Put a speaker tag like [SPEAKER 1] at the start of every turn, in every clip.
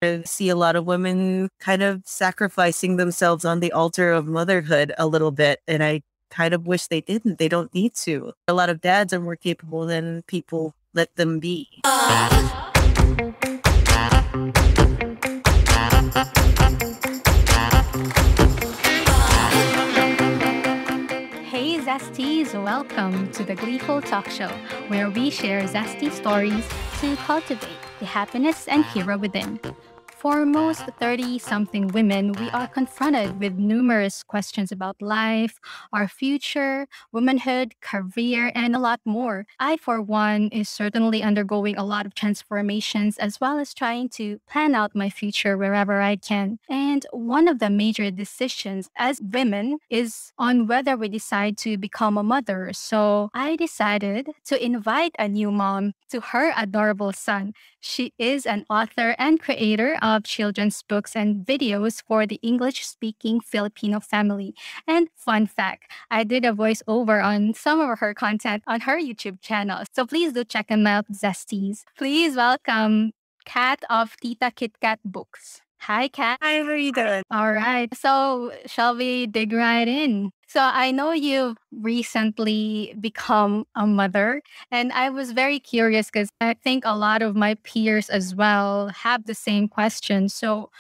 [SPEAKER 1] I see a lot of women kind of sacrificing themselves on the altar of motherhood a little bit. And I kind of wish they didn't. They don't need to. A lot of dads are more capable than people let them be.
[SPEAKER 2] Hey Zesties, welcome to the Gleeful Talkshow, where we share zesty stories to cultivate the happiness and hero within. For most 30-something women, we are confronted with numerous questions about life, our future, womanhood, career, and a lot more. I, for one, is certainly undergoing a lot of transformations as well as trying to plan out my future wherever I can. And one of the major decisions as women is on whether we decide to become a mother. So I decided to invite a new mom to her adorable son. She is an author and creator of children's books and videos for the English-speaking Filipino family. And fun fact, I did a voiceover on some of her content on her YouTube channel. So please do check them out, Zesties. Please welcome Kat of Tita Kit Kat Books. Hi, Kat.
[SPEAKER 1] Hi, how are you doing?
[SPEAKER 2] All right. So, shall we dig right in? So, I know you've recently become a mother, and I was very curious because I think a lot of my peers as well have the same question. So,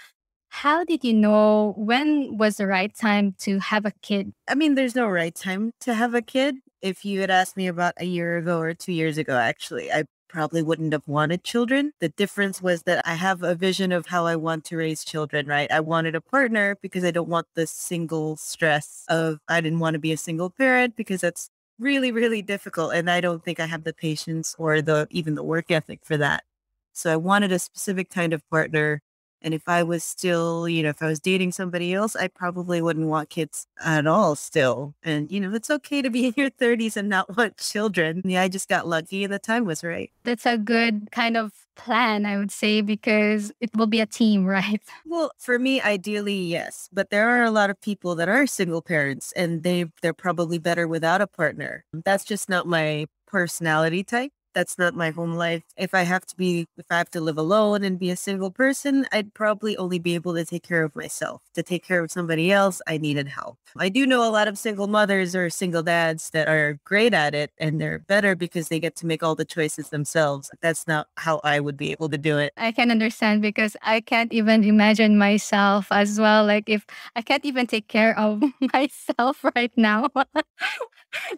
[SPEAKER 2] how did you know when was the right time to have a kid?
[SPEAKER 1] I mean, there's no right time to have a kid. If you had asked me about a year ago or 2 years ago, actually, I probably wouldn't have wanted children. The difference was that I have a vision of how I want to raise children, right? I wanted a partner because I don't want the single stress of, I didn't want to be a single parent because that's really, really difficult. And I don't think I have the patience or even the work ethic for that. So I wanted a specific kind of partner. And if I was still, if I was dating somebody else, I probably wouldn't want kids at all still. And, it's okay to be in your 30s and not want children. Yeah, I just got lucky and the time was right.
[SPEAKER 2] That's a good kind of plan, I would say, because it will be a team, right?
[SPEAKER 1] Well, for me, ideally, yes. But there are a lot of people that are single parents and they're probably better without a partner. That's just not my personality type. That's not my home life. If I have to live alone and be a single person, I'd probably only be able to take care of myself. To take care of somebody else, I needed help. I do know a lot of single mothers or single dads that are great at it and they're better because they get to make all the choices themselves. That's not how I would be able to do it.
[SPEAKER 2] I can understand because I can't even imagine myself as well. Like if I can't even take care of myself right now.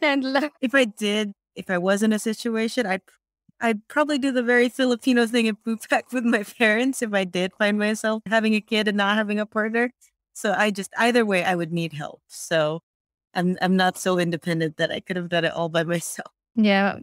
[SPEAKER 2] And
[SPEAKER 1] If I was in a situation, I'd probably do the very Filipino thing and move back with my parents if I did find myself having a kid and not having a partner. So either way, I would need help. So I'm not so independent that I could have done it all by myself.
[SPEAKER 2] yeah,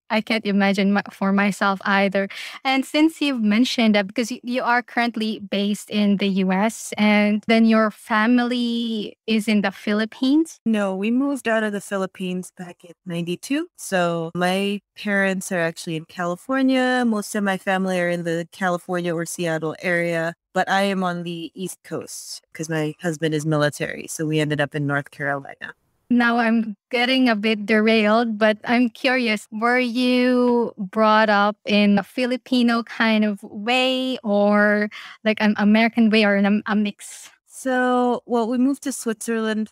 [SPEAKER 2] I can't imagine for myself either. And since you've mentioned that, because you are currently based in the US and then your family is in the Philippines.
[SPEAKER 1] No, we moved out of the Philippines back in 92. So my parents are actually in California. Most of my family are in the California or Seattle area. But I am on the East Coast because my husband is military. So we ended up in North Carolina.
[SPEAKER 2] Now I'm getting a bit derailed, but I'm curious, were you brought up in a Filipino kind of way or like an American way or a mix?
[SPEAKER 1] So, well, we moved to Switzerland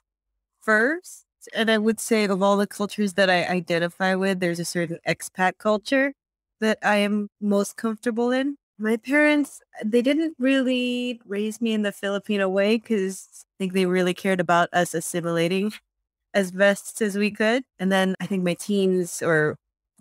[SPEAKER 1] first. And I would say of all the cultures that I identify with, there's a certain expat culture that I am most comfortable in. My parents, they didn't really raise me in the Filipino way because I think they really cared about us assimilating as best as we could. And then I think my teens or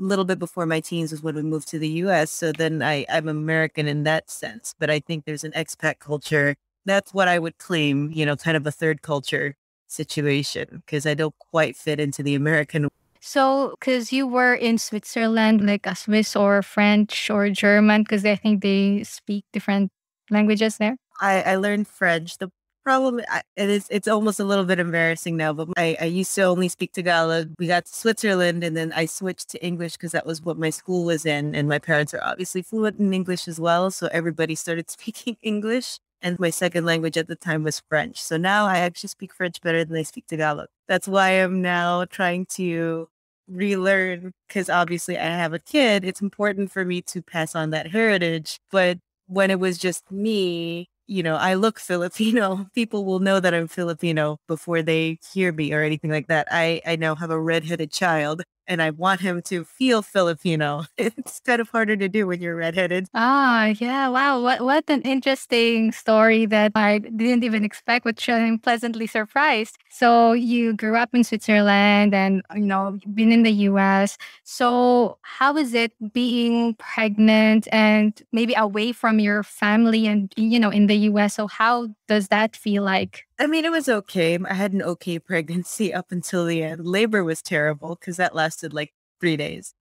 [SPEAKER 1] a little bit before my teens was when we moved to the US. So then I'm American in that sense. But I think there's an expat culture. That's what I would claim, kind of a third culture situation because I don't quite fit into the American.
[SPEAKER 2] So, because you were in Switzerland, like a Swiss or French or German, because I think they speak different languages there.
[SPEAKER 1] I learned French. The problem it's almost a little bit embarrassing now, but I used to only speak Tagalog. We got to Switzerland and then I switched to English because that was what my school was in. And my parents are obviously fluent in English as well. So everybody started speaking English. And my second language at the time was French. So now I actually speak French better than I speak Tagalog. That's why I'm now trying to relearn because obviously I have a kid. It's important for me to pass on that heritage. But when it was just me, I look Filipino. People will know that I'm Filipino before they hear me or anything like that. I now have a redheaded child and I want him to feel Filipino. It's kind of harder to do when you're redheaded.
[SPEAKER 2] Ah, yeah. Wow. What an interesting story that I didn't even expect, which I'm pleasantly surprised. So you grew up in Switzerland and you've been in the US. So how is it being pregnant and maybe away from your family and in the US? So how does that feel like?
[SPEAKER 1] I mean, it was okay. I had an okay pregnancy up until the end. Labor was terrible because that lasted like 3 days.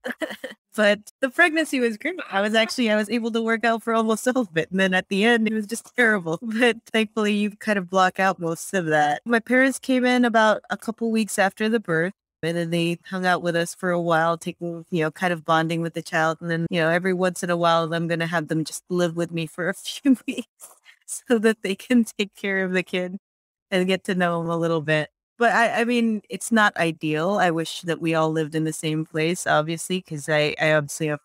[SPEAKER 1] But the pregnancy was great. I was able to work out for almost all of it. And then at the end, it was just terrible. But thankfully, you kind of block out most of that. My parents came in about a couple weeks after the birth. And then they hung out with us for a while, taking, kind of bonding with the child. And then, every once in a while, I'm going to have them just live with me for a few weeks so that they can take care of the kid and get to know him a little bit. But I mean, it's not ideal. I wish that we all lived in the same place, obviously, because I obviously have,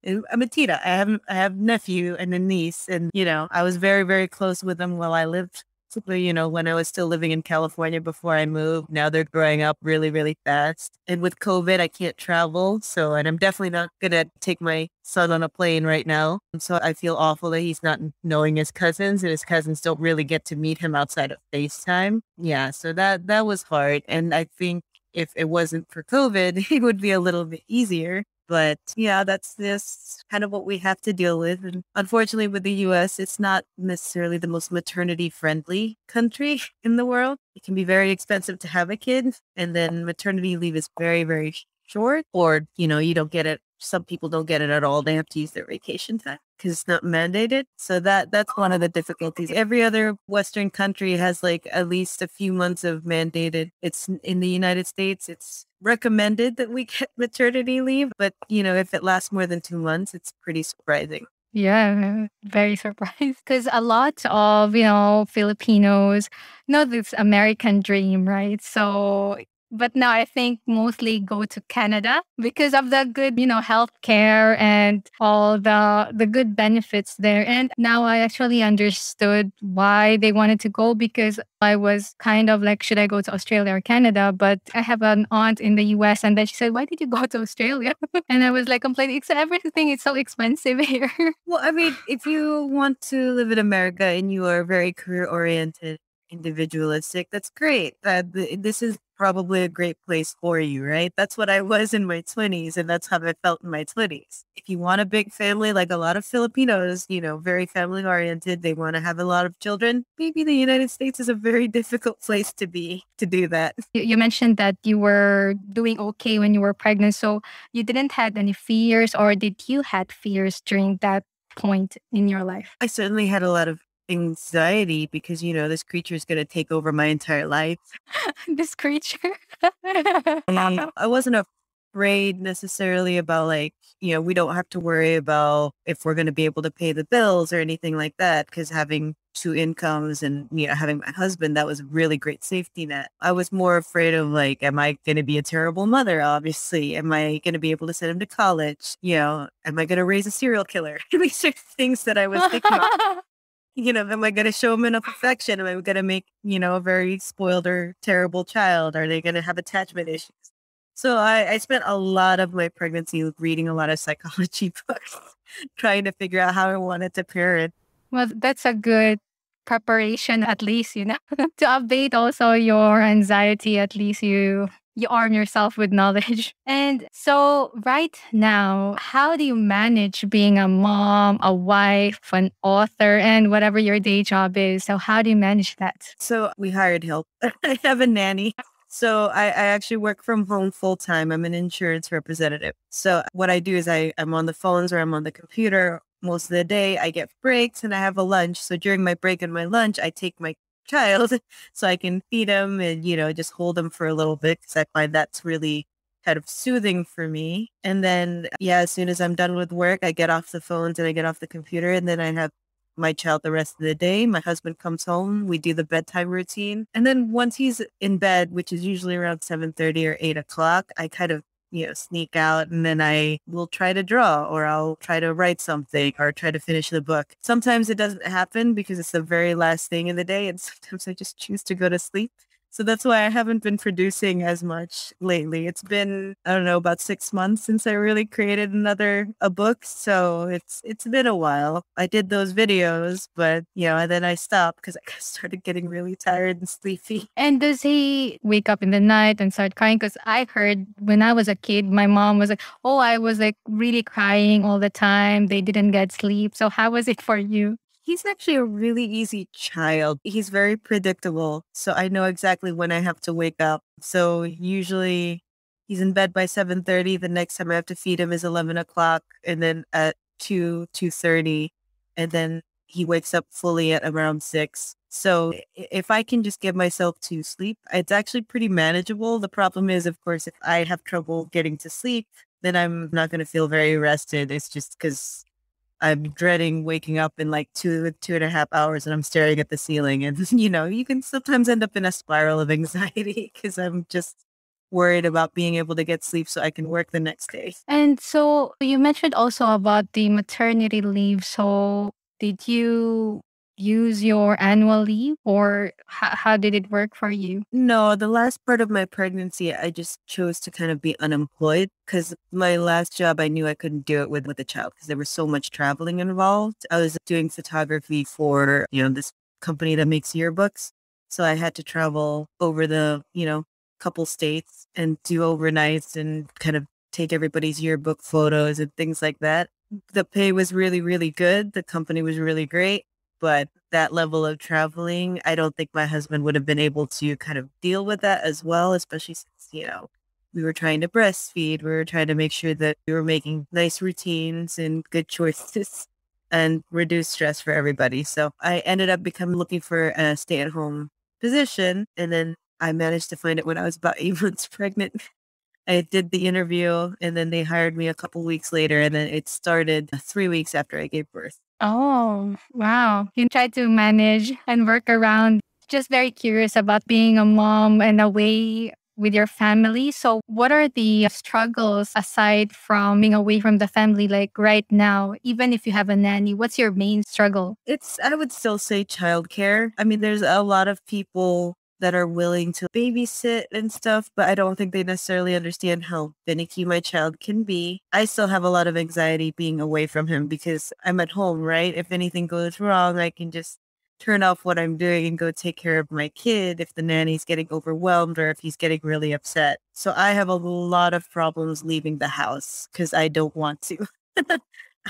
[SPEAKER 1] I'm a tita. I have nephew and a niece, and I was very very close with them while I lived. So, when I was still living in California before I moved. Now they're growing up really really fast, and with COVID, I can't travel. So, and I'm definitely not gonna take my son on a plane right now. So I feel awful that he's not knowing his cousins, and his cousins don't really get to meet him outside of FaceTime. Yeah, so that was hard, and I think if it wasn't for COVID, it would be a little bit easier. But yeah, that's just kind of what we have to deal with. And unfortunately, with the US, it's not necessarily the most maternity friendly country in the world. It can be very expensive to have a kid. And then maternity leave is very, very short, or, you don't get it. Some people don't get it at all. They have to use their vacation time because it's not mandated. So that's one of the difficulties. Every other Western country has like at least a few months of mandated. It's in the United States, it's recommended that we get maternity leave, but if it lasts more than 2 months, it's pretty surprising.
[SPEAKER 2] Yeah, very surprised because a lot of, Filipinos know this American dream, right? So, but now I think mostly go to Canada because of the good, healthcare and all the good benefits there. And now I actually understood why they wanted to go because I was kind of like, should I go to Australia or Canada? But I have an aunt in the US and then she said, why did you go to Australia? And I was like complaining, it's everything is so expensive here.
[SPEAKER 1] Well, I mean, if you want to live in America and you are very career oriented, individualistic, that's great. This is probably a great place for you, right? That's what I was in my 20s, and that's how I felt in my 20s. If you want a big family, like a lot of Filipinos, very family oriented, they want to have a lot of children. Maybe the United States is a very difficult place to be to do that.
[SPEAKER 2] You mentioned that you were doing okay when you were pregnant. So you didn't had any fears or did you had fears during that point in your life?
[SPEAKER 1] I certainly had a lot of anxiety because, this creature is going to take over my entire life.
[SPEAKER 2] This creature.
[SPEAKER 1] I wasn't afraid necessarily about like, we don't have to worry about if we're going to be able to pay the bills or anything like that. Because having two incomes and, having my husband, that was a really great safety net. I was more afraid of like, am I going to be a terrible mother? Obviously, am I going to be able to send him to college? Am I going to raise a serial killer? These are things that I was thinking about. Am I going to show them enough affection? Am I going to make, a very spoiled or terrible child? Are they going to have attachment issues? So I spent a lot of my pregnancy reading a lot of psychology books, trying to figure out how I wanted to parent.
[SPEAKER 2] Well, that's a good preparation, at least, to update also your anxiety. At least you arm yourself with knowledge. And so, right now, how do you manage being a mom, a wife, an author, and whatever your day job is? So, how do you manage that?
[SPEAKER 1] So we hired help. I have a nanny. So I actually work from home full time. I'm an insurance representative. So what I do is I'm on the phones or I'm on the computer most of the day. I get breaks and I have a lunch. So during my break and my lunch, I take my child so I can feed him and, just hold him for a little bit because I find that's really kind of soothing for me. And then, yeah, as soon as I'm done with work, I get off the phones and I get off the computer and then I have my child the rest of the day. My husband comes home. We do the bedtime routine. And then once he's in bed, which is usually around 7:30 or 8 o'clock, I kind of sneak out, and then I will try to draw, or I'll try to write something, or try to finish the book. Sometimes it doesn't happen because it's the very last thing in the day, and sometimes I just choose to go to sleep. So that's why I haven't been producing as much lately. It's been, I don't know, about 6 months since I really created a book. So it's been a while. I did those videos, but and then I stopped because I started getting really tired and sleepy.
[SPEAKER 2] And does he wake up in the night and start crying? Because I heard when I was a kid, my mom was like, "Oh, I was like really crying all the time. They didn't get sleep." So how was it for you?
[SPEAKER 1] He's actually a really easy child. He's very predictable. So I know exactly when I have to wake up. So usually he's in bed by 7:30. The next time I have to feed him is 11 o'clock. And then at 2:30. And then he wakes up fully at around 6. So if I can just get myself to sleep, it's actually pretty manageable. The problem is, of course, if I have trouble getting to sleep, then I'm not going to feel very rested. It's just because I'm dreading waking up in like 2.5 hours and I'm staring at the ceiling. And, you can sometimes end up in a spiral of anxiety because I'm just worried about being able to get sleep so I can work the next day.
[SPEAKER 2] And so you mentioned also about the maternity leave. So did you use your annual leave, or how did it work for you?
[SPEAKER 1] No, the last part of my pregnancy, I just chose to kind of be unemployed because my last job, I knew I couldn't do it with a child because there was so much traveling involved. I was doing photography for, this company that makes yearbooks. So I had to travel over the, couple states and do overnights and kind of take everybody's yearbook photos and things like that. The pay was really, really good. The company was really great. But that level of traveling, I don't think my husband would have been able to kind of deal with that as well, especially since, we were trying to breastfeed. We were trying to make sure that we were making nice routines and good choices and reduce stress for everybody. So I ended up looking for a stay-at-home position. And then I managed to find it when I was about 8 months pregnant. I did the interview and then they hired me a couple weeks later. And then it started 3 weeks after I gave birth.
[SPEAKER 2] Oh, wow. You try to manage and work around. Just very curious about being a mom and away with your family. So, what are the struggles aside from being away from the family, like right now? Even if you have a nanny, what's your main struggle?
[SPEAKER 1] I would still say childcare. I mean, there's a lot of people that are willing to babysit and stuff, but I don't think they necessarily understand how finicky my child can be. I still have a lot of anxiety being away from him because I'm at home, right? If anything goes wrong, I can just turn off what I'm doing and go take care of my kid if the nanny's getting overwhelmed or if he's getting really upset. So I have a lot of problems leaving the house because I don't want to.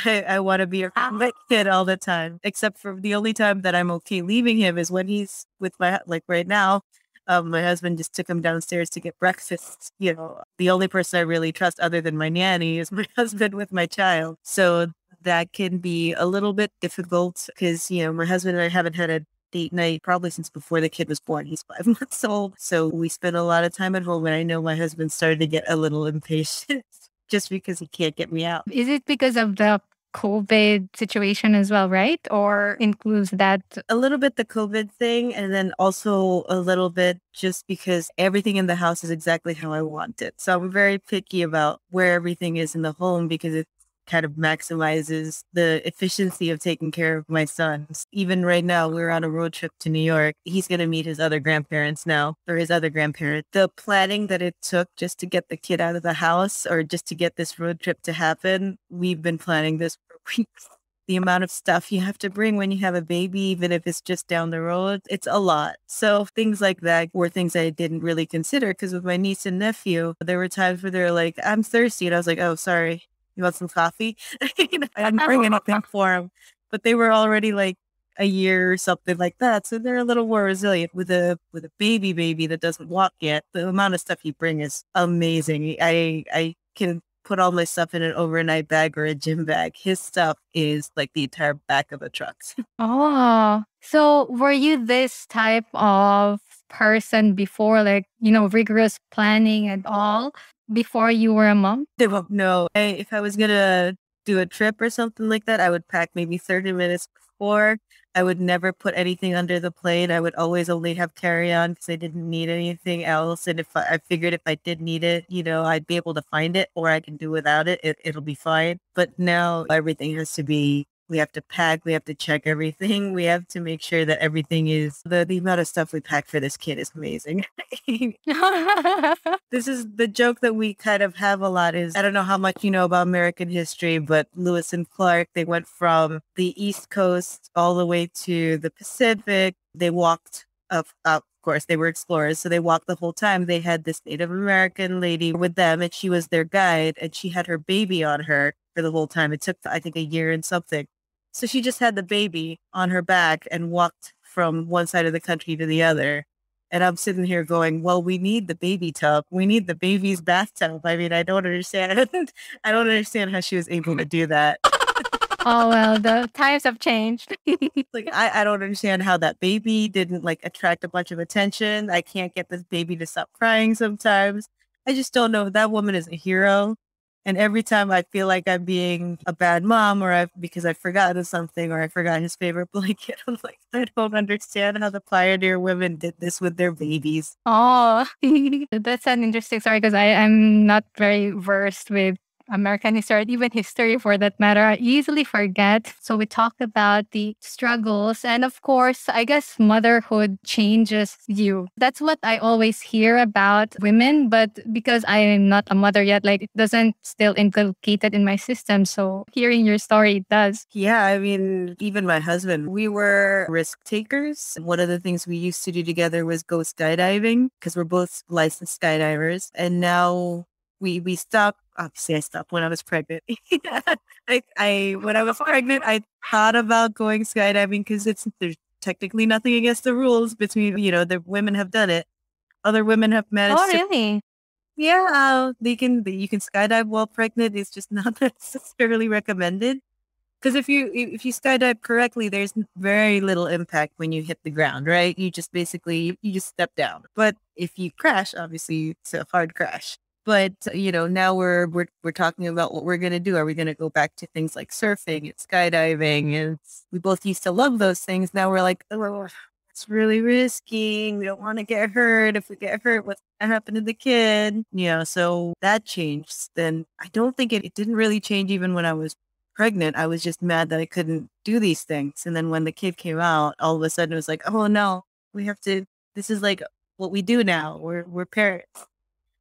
[SPEAKER 1] I want to be around my kid all the time, except for the only time that I'm okay leaving him is when he's with like right now. My husband just took him downstairs to get breakfast. The only person I really trust other than my nanny is my husband with my child. So that can be a little bit difficult because, my husband and I haven't had a date night probably since before the kid was born. He's 5 months old. So we spend a lot of time at home, and I know my husband started to get a little impatient just because he can't get me out.
[SPEAKER 2] Is it because of the COVID situation as well, right? Or includes that?
[SPEAKER 1] A little bit the COVID thing, and then also a little bit just because everything in the house is exactly how I want it. So I'm very picky about where everything is in the home because it kind of maximizes the efficiency of taking care of my sons. Even right now, we're on a road trip to New York. He's going to meet his other grandparents now, or his other grandparent. The planning that it took just to get the kid out of the house or just to get this road trip to happen, we've been planning this for weeks. The amount of stuff you have to bring when you have a baby, even if it's just down the road, it's a lot. So things like that were things I didn't really consider because with my niece and nephew, there were times where they're like, I'm thirsty. And I was like, oh, sorry. You want some coffee? I'm bringing it up for them. But they were already like a year or something like that. So they're a little more resilient with a baby that doesn't walk yet. The amount of stuff you bring is amazing. I can put all my stuff in an overnight bag or a gym bag. His stuff is like the entire back of a truck.
[SPEAKER 2] Oh, so were you this type of person before, like, rigorous planning and all before you were a mom?
[SPEAKER 1] They won't know. If I was gonna do a trip or something like that, I would pack maybe 30 minutes before. I would never put anything under the plate. I would always only have carry-on because I didn't need anything else. And if I figured if I did need it, I'd be able to find it or I can do without it. It'll be fine. But now everything has to be, we have to pack, we have to check everything. We have to make sure that everything is, the amount of stuff we pack for this kid is amazing. This is the joke that we kind of have a lot is, I don't know how much you know about American history, but Lewis and Clark, they went from the East Coast all the way to the Pacific. They walked of course, they were explorers. So they walked the whole time. They had this Native American lady with them and she was their guide and she had her baby on her for the whole time. It took, I think, a year and something. So she just had the baby on her back and walked from one side of the country to the other. And I'm sitting here going, well, we need the baby tub. We need the baby's bathtub. I mean, I don't understand. I don't understand how she was able to do that.
[SPEAKER 2] Oh, well, the times have changed.
[SPEAKER 1] Like, I don't understand how that baby didn't like attract a bunch of attention. I can't get this baby to stop crying sometimes. I just don't know. That woman is a hero. And every time I feel like I'm being a bad mom because I've forgotten something or I forgot his favorite blanket, I'm like, I don't understand how the pioneer women did this with their babies.
[SPEAKER 2] Oh, that's an interesting story because I'm not very versed with American history, or even history for that matter. I easily forget. So we talked about the struggles. And of course, I guess motherhood changes you. That's what I always hear about women. But because I am not a mother yet, like it doesn't still inculcated in my system. So hearing your story, it does.
[SPEAKER 1] Yeah, I mean, even my husband, we were risk takers. One of the things we used to do together was go skydiving because we're both licensed skydivers. And now we stopped. Obviously, I stopped when I was pregnant. When I was pregnant, I thought about going skydiving because there's technically nothing against the rules between, the women have done it. Other women have managed
[SPEAKER 2] Oh,
[SPEAKER 1] to.
[SPEAKER 2] really?
[SPEAKER 1] Yeah, you can skydive while pregnant. It's just not necessarily recommended. Because if you skydive correctly, there's very little impact when you hit the ground, right? You just basically you just step down. But if you crash, obviously it's a hard crash. But now we're talking about what we're gonna do. Are we gonna go back to things like surfing and skydiving? And we both used to love those things. Now we're like, oh, it's really risky. We don't want to get hurt. If we get hurt, what's gonna happen to the kid? So that changed. Then I don't think it didn't really change even when I was pregnant. I was just mad that I couldn't do these things. And then when the kid came out, all of a sudden it was like, oh no, we have to, this is like what we do now. We're parents.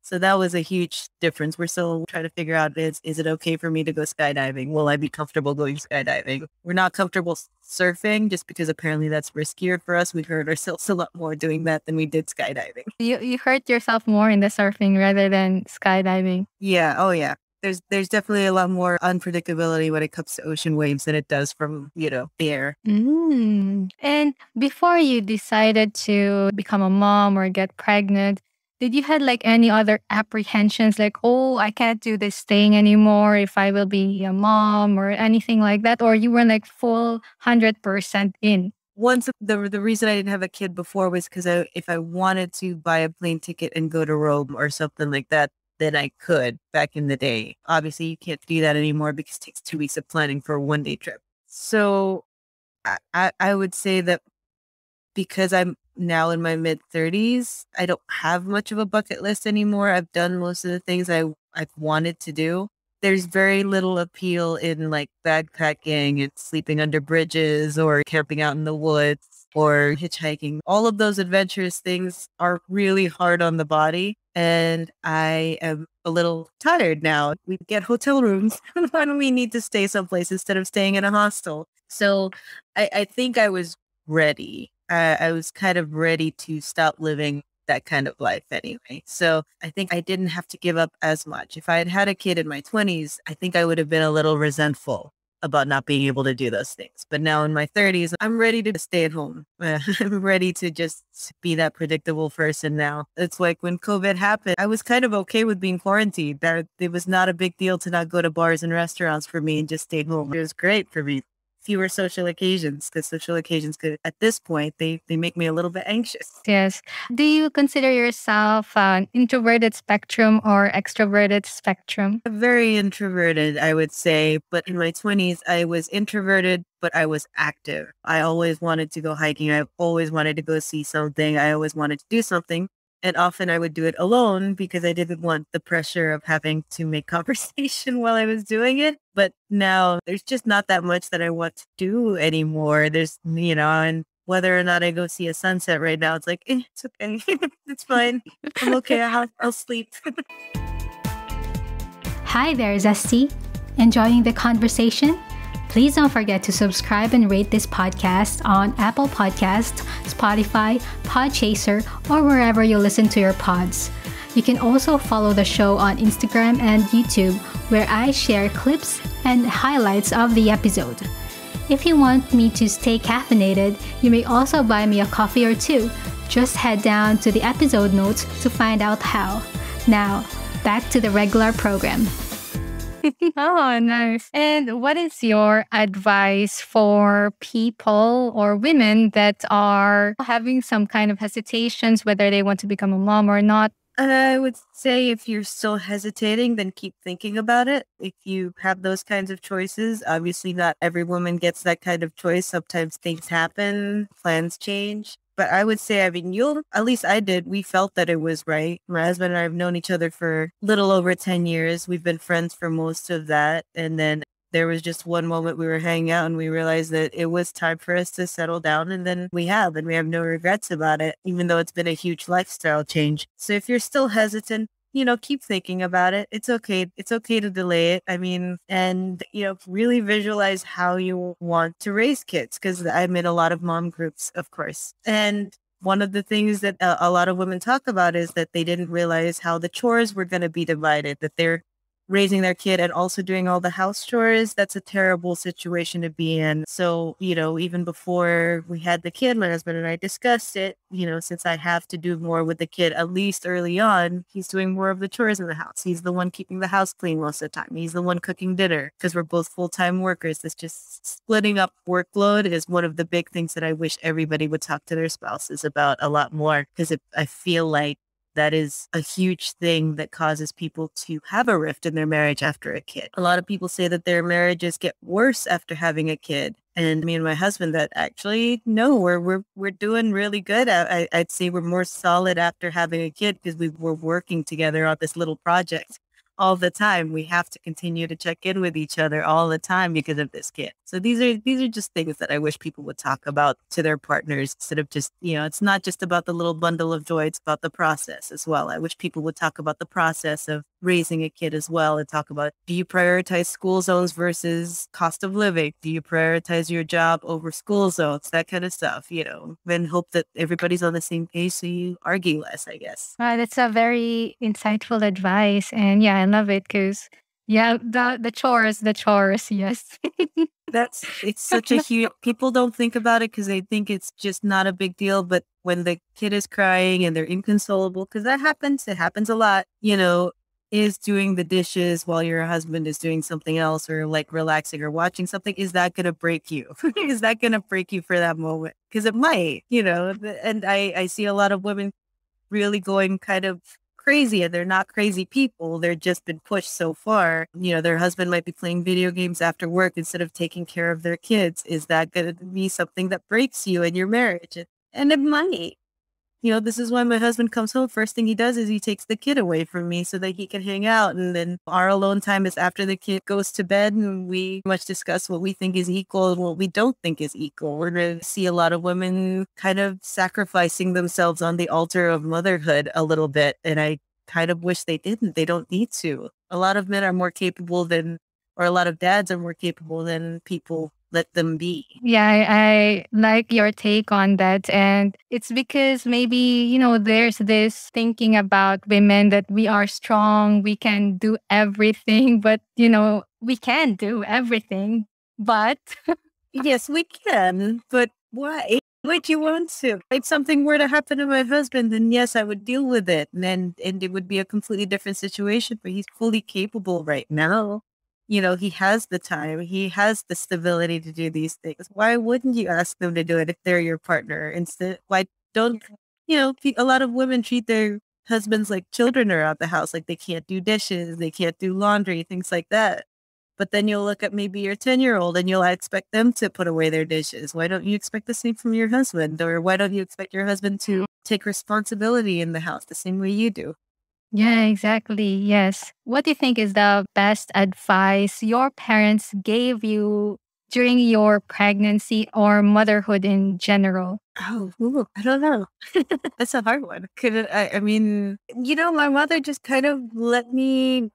[SPEAKER 1] So that was a huge difference. We're still trying to figure out, is it okay for me to go skydiving? Will I be comfortable going skydiving? We're not comfortable surfing just because apparently that's riskier for us. We hurt ourselves a lot more doing that than we did skydiving.
[SPEAKER 2] You hurt yourself more in the surfing rather than skydiving.
[SPEAKER 1] Yeah. Oh, yeah. There's definitely a lot more unpredictability when it comes to ocean waves than it does from, the air.
[SPEAKER 2] And before you decided to become a mom or get pregnant, did you had like any other apprehensions like, oh, I can't do this thing anymore if I will be a mom or anything like that? Or you were like full 100% in?
[SPEAKER 1] Once the reason I didn't have a kid before was because if I wanted to buy a plane ticket and go to Rome or something like that, then I could back in the day. Obviously, you can't do that anymore because it takes 2 weeks of planning for a 1-day trip. So I would say that because I'm now in my mid-30s, I don't have much of a bucket list anymore. I've done most of the things I've wanted to do. There's very little appeal in like backpacking and sleeping under bridges or camping out in the woods or hitchhiking. All of those adventurous things are really hard on the body. And I am a little tired now. We get hotel rooms when we need to stay someplace instead of staying in a hostel. So I think I was ready. I was kind of ready to stop living that kind of life anyway. So I think I didn't have to give up as much. If I had had a kid in my 20s, I think I would have been a little resentful about not being able to do those things. But now in my 30s, I'm ready to stay at home. I'm ready to just be that predictable person now. It's like when COVID happened, I was kind of okay with being quarantined. That it was not a big deal to not go to bars and restaurants for me and just stay home. It was great for me. fewer social occasions, because social occasions could, at this point, they make me a little bit anxious.
[SPEAKER 2] Yes. Do you consider yourself an introverted spectrum or extroverted spectrum?
[SPEAKER 1] Very introverted, I would say. But in my 20s, I was introverted, but I was active. I always wanted to go hiking. I always wanted to go see something. I always wanted to do something. And often I would do it alone because I didn't want the pressure of having to make conversation while I was doing it. But now there's just not that much that I want to do anymore. And whether or not I go see a sunset right now, it's like, it's okay. It's fine. I'm okay. I'll sleep.
[SPEAKER 2] Hi there, Zesty. Enjoying the conversation? Please don't forget to subscribe and rate this podcast on Apple Podcasts, Spotify, Podchaser, or wherever you listen to your pods. You can also follow the show on Instagram and YouTube, where I share clips and highlights of the episode. If you want me to stay caffeinated, you may also buy me a coffee or two. Just head down to the episode notes to find out how. Now, back to the regular program. Oh, nice. And what is your advice for people or women that are having some kind of hesitations, whether they want to become a mom or not?
[SPEAKER 1] I would say if you're still hesitating, then keep thinking about it. If you have those kinds of choices, obviously not every woman gets that kind of choice. Sometimes things happen, plans change. But I would say, at least I did. We felt that it was right. My husband and I have known each other for little over 10 years. We've been friends for most of that. And then there was just one moment we were hanging out and we realized that it was time for us to settle down. And then we have no regrets about it, even though it's been a huge lifestyle change. So if you're still hesitant, keep thinking about it. It's okay. It's okay to delay it. Really visualize how you want to raise kids, because I'm in a lot of mom groups, of course. And one of the things that a lot of women talk about is that they didn't realize how the chores were going to be divided, that they're raising their kid and also doing all the house chores. That's a terrible situation to be in. So, even before we had the kid, my husband and I discussed it, since I have to do more with the kid, at least early on, he's doing more of the chores in the house. He's the one keeping the house clean most of the time. He's the one cooking dinner, because we're both full-time workers. It's just splitting up workload is one of the big things that I wish everybody would talk to their spouses about a lot more, because I feel like that is a huge thing that causes people to have a rift in their marriage after a kid. A lot of people say that their marriages get worse after having a kid. And me and my husband, that actually, no, we're doing really good. I'd say we're more solid after having a kid, because we're working together on this little project all the time. We have to continue to check in with each other all the time because of this kid. So these are just things that I wish people would talk about to their partners, instead of just, it's not just about the little bundle of joy, it's about the process as well. I wish people would talk about the process of raising a kid as well, and talk about, do you prioritize school zones versus cost of living? Do you prioritize your job over school zones? That kind of stuff, and hope that everybody's on the same page so you argue less, I guess.
[SPEAKER 2] That's a very insightful advice. And yeah, I love it because, yeah, the chores, yes.
[SPEAKER 1] It's such a huge, people don't think about it because they think it's just not a big deal. But when the kid is crying and they're inconsolable, because it happens a lot, is doing the dishes while your husband is doing something else, or like relaxing or watching something, is that going to break you? Is that going to break you for that moment? Because it might, and I see a lot of women really going kind of crazy, and they're not crazy people. They're just been pushed so far. Their husband might be playing video games after work instead of taking care of their kids. Is that going to be something that breaks you in your marriage? And it might. This is why my husband comes home. First thing he does is he takes the kid away from me so that he can hang out. And then our alone time is after the kid goes to bed, and we much discuss what we think is equal and what we don't think is equal. We're going to see a lot of women kind of sacrificing themselves on the altar of motherhood a little bit. And I kind of wish they didn't. They don't need to. A lot of men are more capable or a lot of dads are more capable than people let them be.
[SPEAKER 2] Yeah, I like your take on that. And it's because maybe, there's this thinking about women that we are strong, we can do everything, but, we can do everything. But
[SPEAKER 1] yes, we can. But why would you want to? If something were to happen to my husband, then yes, I would deal with it. And it would be a completely different situation, but he's fully capable right now. he has the time, he has the stability to do these things. Why wouldn't you ask them to do it if they're your partner? Instead, why don't, a lot of women treat their husbands like children around the house, like they can't do dishes, they can't do laundry, things like that. But then you'll look at maybe your 10-year-old and you'll expect them to put away their dishes. Why don't you expect the same from your husband? Or why don't you expect your husband to take responsibility in the house the same way you do?
[SPEAKER 2] Yeah, exactly. Yes. What do you think is the best advice your parents gave you during your pregnancy or motherhood in general?
[SPEAKER 1] Oh, ooh, I don't know. That's a hard one. I mean, my mother just kind of let me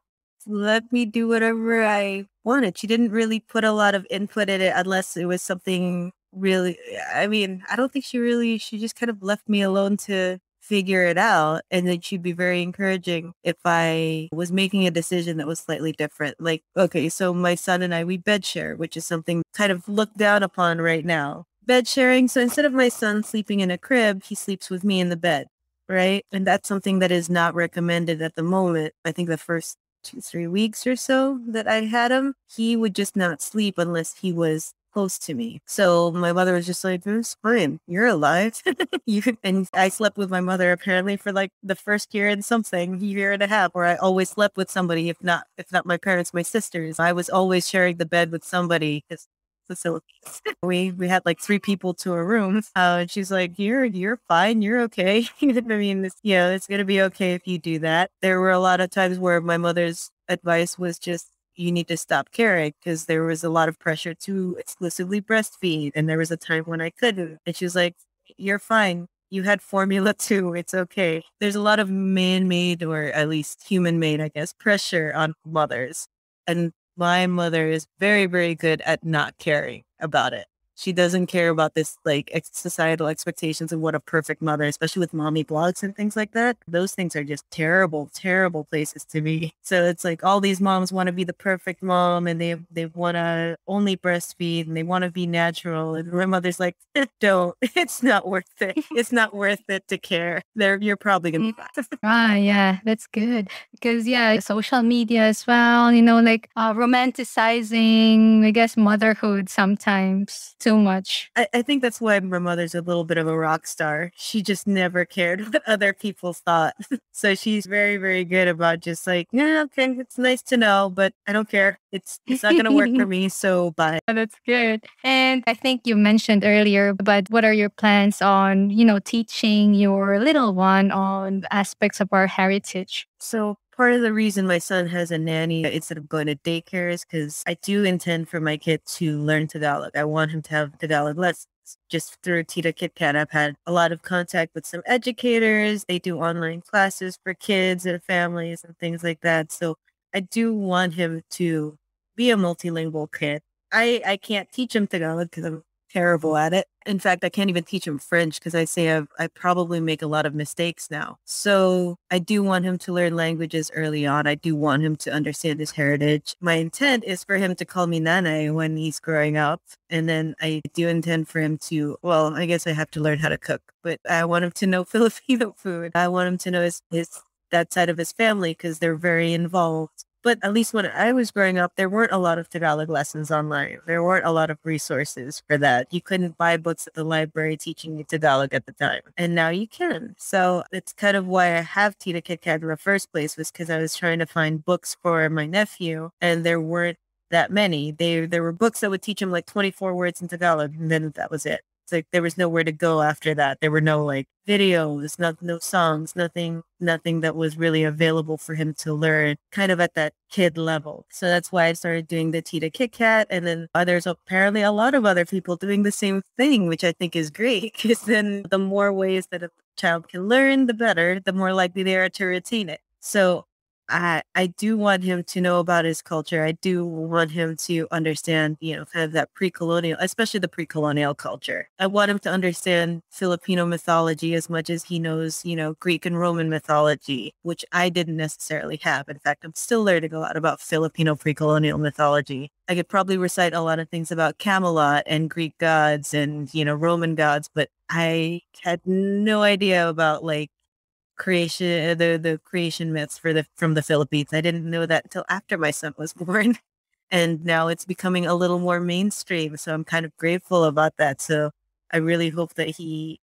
[SPEAKER 1] do whatever I wanted. She didn't really put a lot of input in it unless it was something really, I mean, I don't think she just kind of left me alone to figure it out. And then she'd be very encouraging if I was making a decision that was slightly different. Like, okay, so my son and I, we bed share, which is something kind of looked down upon right now. Bed sharing. So instead of my son sleeping in a crib, he sleeps with me in the bed. Right. And that's something that is not recommended at the moment. I think the first 2, 3 weeks or so that I had him, he would just not sleep unless he was close to me. So my mother was just like, "It's fine. You're alive." And I slept with my mother apparently for like the first year and something, year and a half, where I always slept with somebody, if not my parents, my sisters. I was always sharing the bed with somebody because facilities. We had like 3 people to a room. And she's like, "You're fine. You're okay." I mean, it's gonna be okay if you do that. There were a lot of times where my mother's advice was just, you need to stop caring, because there was a lot of pressure to exclusively breastfeed, and there was a time when I couldn't. And she was like, "You're fine. You had formula too. It's okay." There's a lot of man-made, or at least human-made, I guess, pressure on mothers. And my mother is very, very good at not caring about it. She doesn't care about this like societal expectations of what a perfect mother, especially with mommy blogs and things like that. Those things are just terrible, terrible places to be. So it's like all these moms want to be the perfect mom, and they want to only breastfeed, and they want to be natural. And my mother's like, "Don't. It's not worth it. It's not worth it to care. You're probably gonna be fine."
[SPEAKER 2] Ah, yeah, that's good. Because, yeah, social media as well, like romanticizing, I guess, motherhood sometimes too much.
[SPEAKER 1] I think that's why my mother's a little bit of a rock star. She just never cared what other people thought. So she's very, very good about just like, "Yeah, okay, it's nice to know, but I don't care. It's not gonna work for me, so bye."
[SPEAKER 2] That's good. And I think you mentioned earlier, but what are your plans on, teaching your little one on aspects of our heritage?
[SPEAKER 1] So part of the reason my son has a nanny instead of going to daycare is because I do intend for my kid to learn Tagalog. I want him to have Tagalog lessons. Just through Tita Kit Kat, I've had a lot of contact with some educators. They do online classes for kids and families and things like that. So I do want him to be a multilingual kid. I can't teach him Tagalog because I'm terrible at it. In fact, I can't even teach him French because I probably make a lot of mistakes now. So I do want him to learn languages early on. I do want him to understand his heritage. My intent is for him to call me Nana when he's growing up. And then I do intend for him to, well, I guess I have to learn how to cook, but I want him to know Filipino food. I want him to know his that side of his family because they're very involved. But at least when I was growing up, there weren't a lot of Tagalog lessons online. There weren't a lot of resources for that. You couldn't buy books at the library teaching you Tagalog at the time. And now you can. So it's kind of why I have Tita Kit Kat in the first place, was because I was trying to find books for my nephew, and there weren't that many. There were books that would teach him like 24 words in Tagalog, and then that was it. It's like there was nowhere to go after that. There were no like videos, no songs, nothing that was really available for him to learn kind of at that kid level. So that's why I started doing the Tita Kit Kat, and then there's apparently a lot of other people doing the same thing, which I think is great, because then the more ways that a child can learn, the better, the more likely they are to retain it. So I do want him to know about his culture. I do want him to understand, kind of that pre-colonial, especially the pre-colonial culture. I want him to understand Filipino mythology as much as he knows, Greek and Roman mythology, which I didn't necessarily have. In fact, I'm still learning a lot about Filipino pre-colonial mythology. I could probably recite a lot of things about Camelot and Greek gods and, Roman gods, but I had no idea about like the creation myths from the Philippines. I didn't know that until after my son was born. And now it's becoming a little more mainstream. So I'm kind of grateful about that. So I really hope that he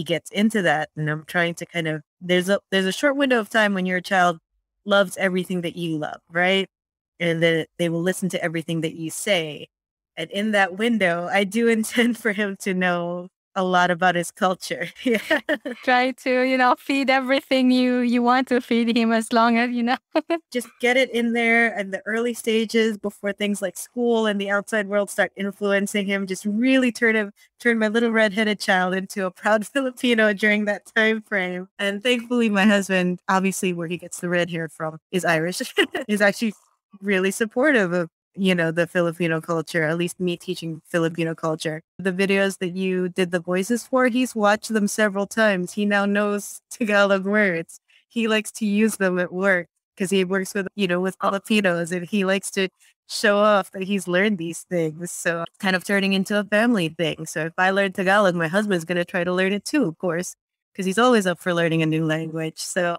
[SPEAKER 1] gets into that. And I'm trying to kind of there's a short window of time when your child loves everything that you love, right? And then they will listen to everything that you say. And in that window, I do intend for him to know a lot about his culture. Yeah.
[SPEAKER 2] Try to, feed everything you want to feed him as long as,
[SPEAKER 1] Just get it in there in the early stages before things like school and the outside world start influencing him. Just really turn my little redheaded child into a proud Filipino during that time frame. And thankfully, my husband, obviously where he gets the red hair from, is Irish. Is actually really supportive of the Filipino culture, at least me teaching Filipino culture. The videos that you did the voices for, he's watched them several times. He now knows Tagalog words. He likes to use them at work because he works with Filipinos, and he likes to show off that he's learned these things. So it's kind of turning into a family thing. So if I learn Tagalog, my husband's going to try to learn it too, of course, because he's always up for learning a new language. So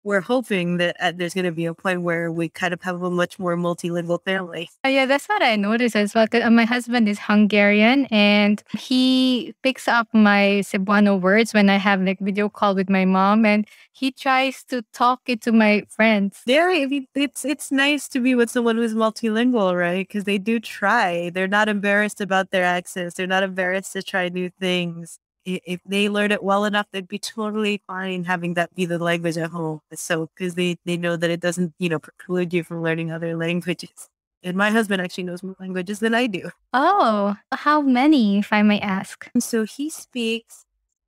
[SPEAKER 1] we're hoping that there's going to be a point where we kind of have a much more multilingual family.
[SPEAKER 2] Yeah, that's what I noticed as well. 'Cause, my husband is Hungarian and he picks up my Cebuano words when I have like video call with my mom, and he tries to talk it to my friends.
[SPEAKER 1] Yeah, I mean, it's nice to be with someone who's multilingual, right? Because they do try. They're not embarrassed about their accents. They're not embarrassed to try new things. If they learn it well enough, they'd be totally fine having that be the language at home. So, because they know that it doesn't, preclude you from learning other languages. And my husband actually knows more languages than I do.
[SPEAKER 2] Oh, how many, if I may ask?
[SPEAKER 1] And so he speaks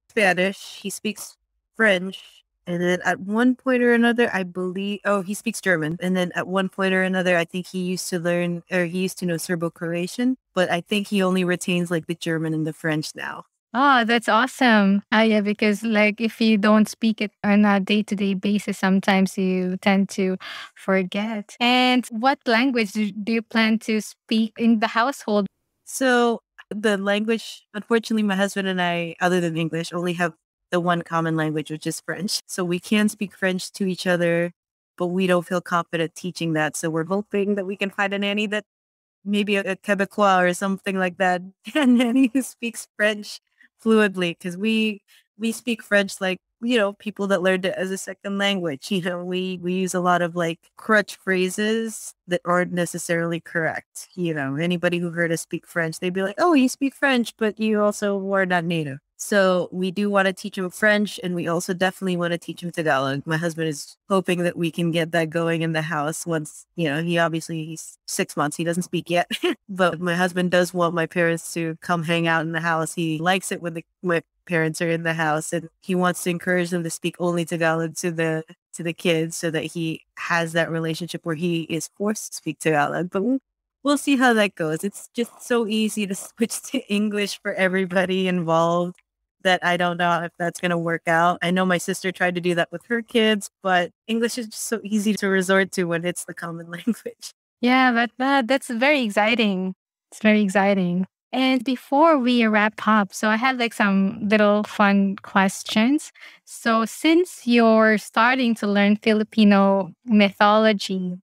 [SPEAKER 1] Spanish, he speaks French, and then at one point or another, I believe, he speaks German. And then at one point or another, I think he used to know Serbo-Croatian, but I think he only retains like the German and the French now.
[SPEAKER 2] Oh, that's awesome. Yeah, because like if you don't speak it on a day-to-day basis, sometimes you tend to forget. And what language do you plan to speak in the household?
[SPEAKER 1] So the language, unfortunately, my husband and I, other than English, only have the one common language, which is French. So we can speak French to each other, but we don't feel confident teaching that. So we're hoping that we can find a nanny that maybe a Quebecois or something like that, a nanny who speaks French fluently, because we speak French like people that learned it as a second language. We use a lot of like crutch phrases that aren't necessarily correct. Anybody who heard us speak French, they'd be like, "Oh, you speak French, but you also were not native." So we do want to teach him French, and we also definitely want to teach him Tagalog. My husband is hoping that we can get that going in the house once, he's 6 months. He doesn't speak yet, but my husband does want my parents to come hang out in the house. He likes it when my parents are in the house, and he wants to encourage them to speak only Tagalog to the kids so that he has that relationship where he is forced to speak Tagalog. But we'll see how that goes. It's just so easy to switch to English for everybody involved that I don't know if that's going to work out. I know my sister tried to do that with her kids, but English is just so easy to resort to when it's the common language.
[SPEAKER 2] Yeah, but that's very exciting. It's very exciting. And before we wrap up, so I have like some little fun questions. So since you're starting to learn Filipino mythology,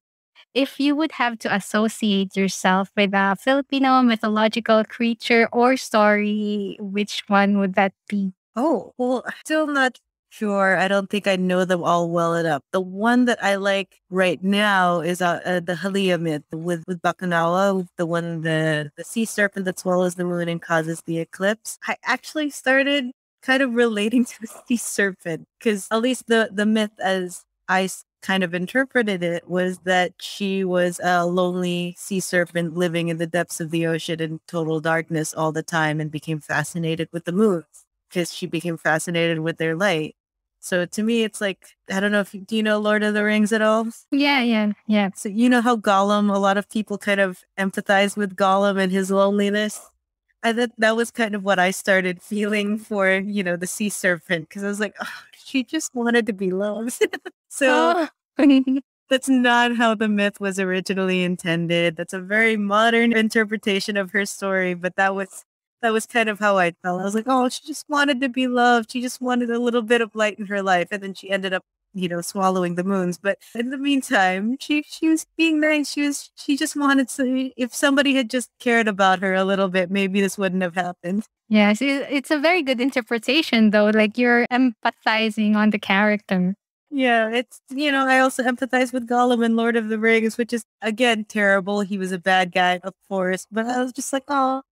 [SPEAKER 2] if you would have to associate yourself with a Filipino mythological creature or story, which one would that be?
[SPEAKER 1] Oh, well, still not sure. I don't think I know them all well enough. The one that I like right now is the Halia myth with Bakunawa, the sea serpent that swallows the moon and causes the eclipse. I actually started kind of relating to the sea serpent because at least the myth as kind of interpreted it was that she was a lonely sea serpent living in the depths of the ocean in total darkness all the time and became fascinated with the moons because she became fascinated with their light. So to me, it's like, I don't know do you know Lord of the Rings at all?
[SPEAKER 2] Yeah, yeah, yeah.
[SPEAKER 1] So you know how Gollum, a lot of people kind of empathize with Gollum and his loneliness. I thought that was kind of what I started feeling for, the sea serpent, because I was like, oh, she just wanted to be loved. So that's not how the myth was originally intended. That's a very modern interpretation of her story, but that was kind of how I felt. I was like, oh, she just wanted to be loved. She just wanted a little bit of light in her life. And then she ended up swallowing the moons. But in the meantime, she was being nice. She just wanted to, if somebody had just cared about her a little bit, maybe this wouldn't have happened.
[SPEAKER 2] Yes, it's a very good interpretation, though. Like you're empathizing on the character.
[SPEAKER 1] Yeah, I also empathize with Gollum in Lord of the Rings, which is, again, terrible. He was a bad guy, of course, but I was just like, oh,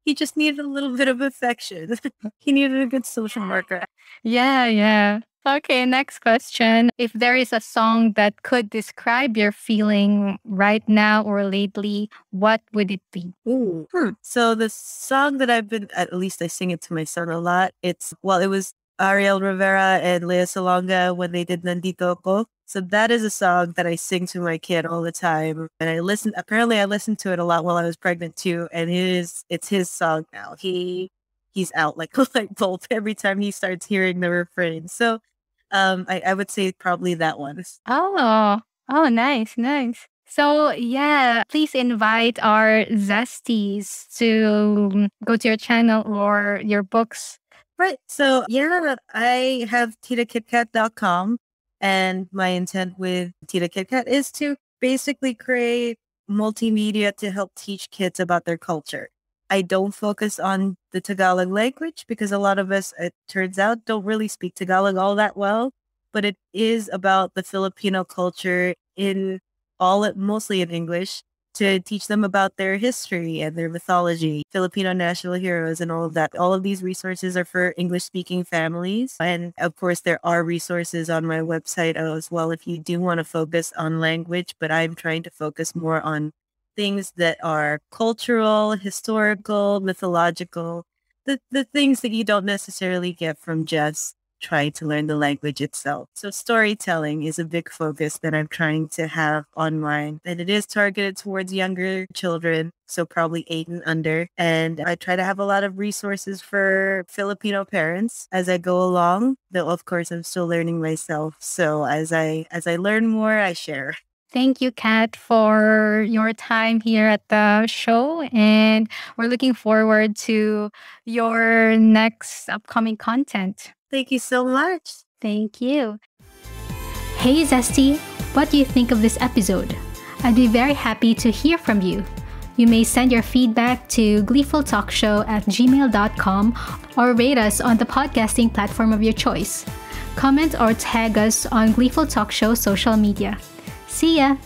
[SPEAKER 1] he just needed a little bit of affection. He needed a good social worker.
[SPEAKER 2] Yeah, yeah. Okay, next question. If there is a song that could describe your feeling right now or lately, what would it be?
[SPEAKER 1] Ooh. So the song that at least I sing it to my son a lot. It was Ariel Rivera and Lea Salonga when they did Nandito Ko. So that is a song that I sing to my kid all the time. And apparently I listened to it a lot while I was pregnant too. And it's his song now. He's out like a light bulb every time he starts hearing the refrain. So I would say probably that one.
[SPEAKER 2] Oh, oh, nice, nice. So, yeah, please invite our Zesties to go to your channel or your books.
[SPEAKER 1] Right. So yeah, I have titakitkat.com, and my intent with Tita KitKat is to basically create multimedia to help teach kids about their culture. I don't focus on the Tagalog language because a lot of us, it turns out, don't really speak Tagalog all that well, but it is about the Filipino culture mostly in English, to teach them about their history and their mythology, Filipino national heroes, and all of that. All of these resources are for English speaking families. And of course, there are resources on my website as well if you do want to focus on language, but I'm trying to focus more on things that are cultural, historical, mythological, the things that you don't necessarily get from just trying to learn the language itself. So storytelling is a big focus that I'm trying to have online. And it is targeted towards younger children, so probably 8 and under. And I try to have a lot of resources for Filipino parents as I go along. Though of course I'm still learning myself. So as I learn more, I share.
[SPEAKER 2] Thank you, Kat, for your time here at the show. And we're looking forward to your next upcoming content.
[SPEAKER 1] Thank you so much.
[SPEAKER 2] Thank you. Hey, Zesty, what do you think of this episode? I'd be very happy to hear from you. You may send your feedback to gleefultalkshow@gmail.com or rate us on the podcasting platform of your choice. Comment or tag us on Gleeful Talk Show social media. See ya!